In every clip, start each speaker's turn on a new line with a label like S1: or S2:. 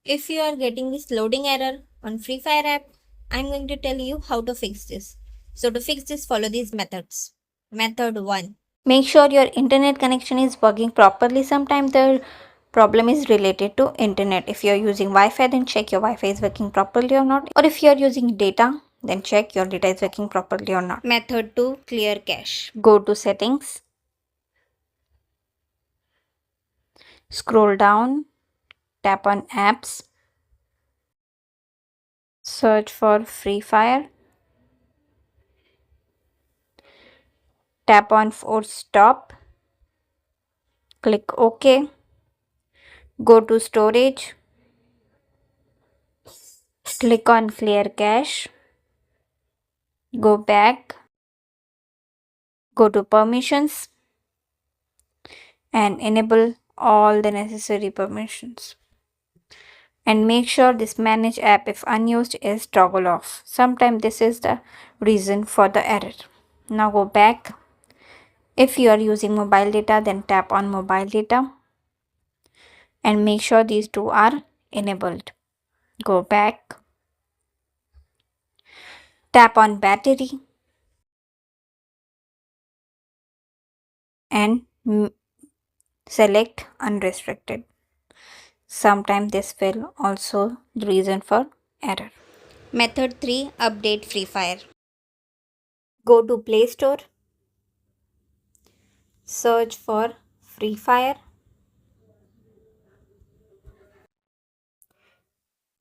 S1: If you are getting this loading error on Free Fire app, I'm going to tell you how to fix this. So to fix this, follow these methods. Method 1.
S2: Make sure your internet connection is working properly. Sometimes the problem is related to internet. If you're using Wi-Fi, then check your Wi-Fi is working properly or not. Or if you're using data, then check your data is working properly or not.
S1: Method 2. Clear cache.
S2: Go to settings. Scroll down. Tap on apps. Search for Free Fire. Tap on force stop. Click OK. Go to storage. Click on clear cache. Go back. Go to permissions and enable all the necessary permissions. And make sure this manage app if unused is toggle off. Sometimes this is the reason for the error. Now go back. If you are using mobile data, then tap on mobile data and make sure these two are enabled. Go back. Tap on battery and select unrestricted. Sometimes this will also the reason for error.
S1: Method 3. Update Free Fire.
S2: Go to Play Store. Search for Free Fire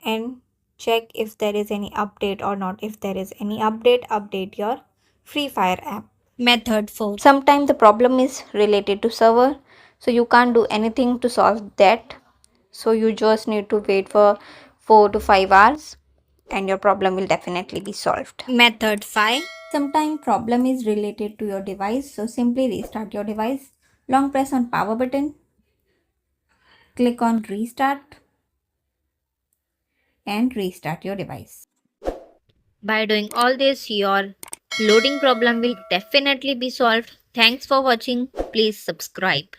S2: and check if there is any update or not. If there is any update, update your Free Fire app.
S1: Method 4.
S2: Sometimes the problem is related to server, so you can't do anything to solve that. So you just need to wait for 4 to 5 hours and your problem will definitely be solved.
S1: Method 5.
S2: Sometimes problem is related to your device, so simply restart your device. Long press on power button. Click on restart and restart your device.
S1: By doing all this, your loading problem will definitely be solved. Thanks for watching. Please subscribe.